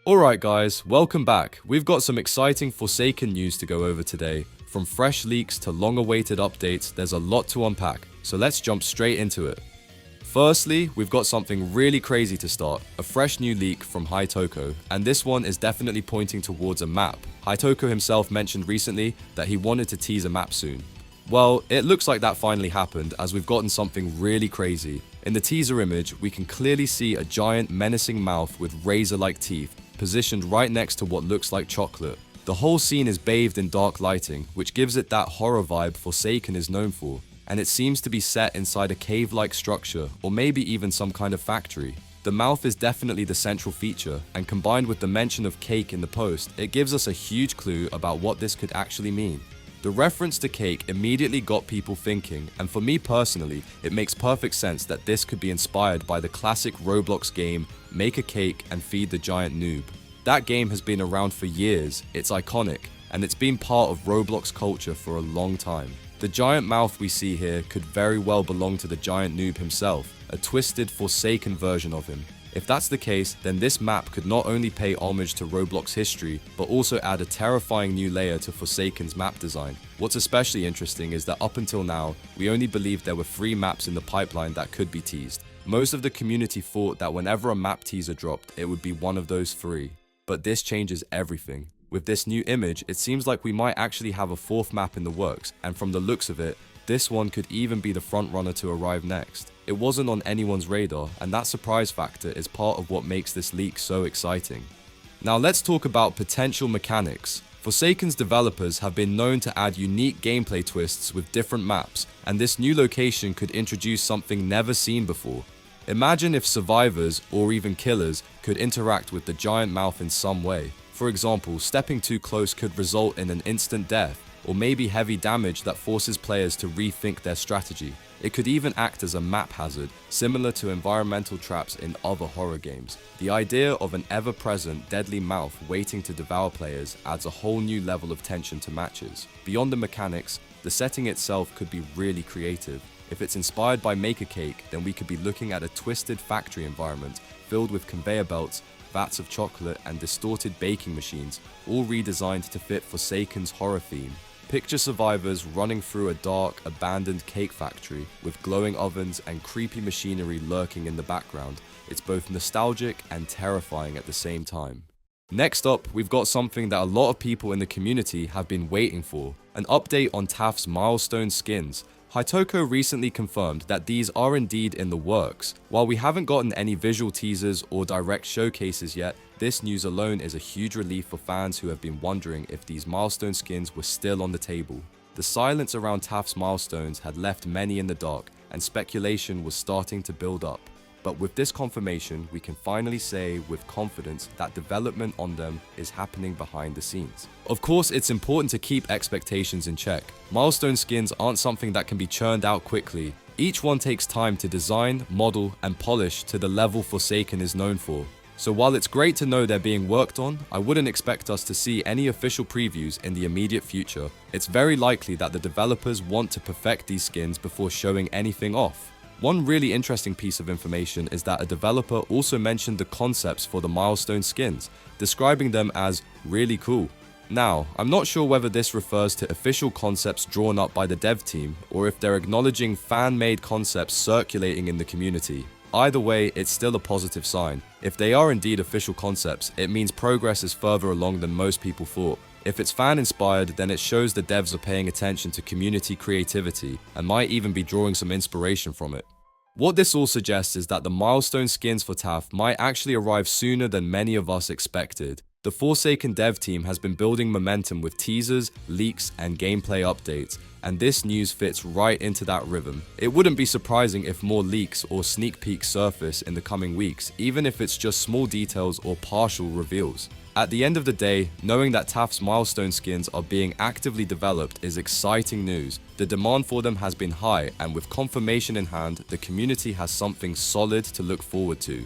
Alright guys, welcome back. We've got some exciting Forsaken news to go over today. From fresh leaks to long-awaited updates, there's a lot to unpack, so let's jump straight into it. Firstly, we've got something really crazy to start, a fresh new leak from Hitoko, and this one is definitely pointing towards a map. Hitoko himself mentioned recently that he wanted to tease a map soon. Well, it looks like that finally happened, as we've gotten something really crazy. In the teaser image, we can clearly see a giant menacing mouth with razor-like teeth, positioned right next to what looks like chocolate. The whole scene is bathed in dark lighting, which gives it that horror vibe Forsaken is known for, and it seems to be set inside a cave-like structure, or maybe even some kind of factory. The mouth is definitely the central feature, and combined with the mention of cake in the post, it gives us a huge clue about what this could actually mean. The reference to cake immediately got people thinking, and for me personally, it makes perfect sense that this could be inspired by the classic Roblox game, Make a Cake and Feed the Giant Noob. That game has been around for years, it's iconic, and it's been part of Roblox culture for a long time. The giant mouth we see here could very well belong to the giant noob himself, a twisted, Forsaken version of him. If that's the case, then this map could not only pay homage to Roblox history, but also add a terrifying new layer to Forsaken's map design. What's especially interesting is that up until now, we only believed there were 3 maps in the pipeline that could be teased. Most of the community thought that whenever a map teaser dropped, it would be one of those 3. But this changes everything. With this new image, it seems like we might actually have a 4th map in the works, and from the looks of it, this one could even be the front runner to arrive next. It wasn't on anyone's radar, and that surprise factor is part of what makes this leak so exciting. Now let's talk about potential mechanics. Forsaken's developers have been known to add unique gameplay twists with different maps, and this new location could introduce something never seen before. Imagine if survivors, or even killers, could interact with the giant mouth in some way. For example, stepping too close could result in an instant death, or maybe heavy damage that forces players to rethink their strategy. It could even act as a map hazard, similar to environmental traps in other horror games. The idea of an ever-present, deadly mouth waiting to devour players adds a whole new level of tension to matches. Beyond the mechanics, the setting itself could be really creative. If it's inspired by Make a Cake, then we could be looking at a twisted factory environment filled with conveyor belts, vats of chocolate, and distorted baking machines, all redesigned to fit Forsaken's horror theme. Picture survivors running through a dark, abandoned cake factory with glowing ovens and creepy machinery lurking in the background. It's both nostalgic and terrifying at the same time. Next up, we've got something that a lot of people in the community have been waiting for, an update on Taph's Milestone skins. Hitoko recently confirmed that these are indeed in the works. While we haven't gotten any visual teasers or direct showcases yet, this news alone is a huge relief for fans who have been wondering if these Milestone skins were still on the table. The silence around Taph's milestones had left many in the dark, and speculation was starting to build up. But with this confirmation, we can finally say with confidence that development on them is happening behind the scenes. Of course, it's important to keep expectations in check. Milestone skins aren't something that can be churned out quickly. Each one takes time to design, model, and polish to the level Forsaken is known for. So while it's great to know they're being worked on, I wouldn't expect us to see any official previews in the immediate future. It's very likely that the developers want to perfect these skins before showing anything off. One really interesting piece of information is that a developer also mentioned the concepts for the Milestone skins, describing them as really cool. Now, I'm not sure whether this refers to official concepts drawn up by the dev team, or if they're acknowledging fan-made concepts circulating in the community. Either way, it's still a positive sign. If they are indeed official concepts, it means progress is further along than most people thought. If it's fan-inspired, then it shows the devs are paying attention to community creativity and might even be drawing some inspiration from it. What this all suggests is that the Milestone skins for Taph might actually arrive sooner than many of us expected. The Forsaken dev team has been building momentum with teasers, leaks, and gameplay updates, and this news fits right into that rhythm. It wouldn't be surprising if more leaks or sneak peeks surface in the coming weeks, even if it's just small details or partial reveals. At the end of the day, knowing that Taph's Milestone skins are being actively developed is exciting news. The demand for them has been high, and with confirmation in hand, the community has something solid to look forward to.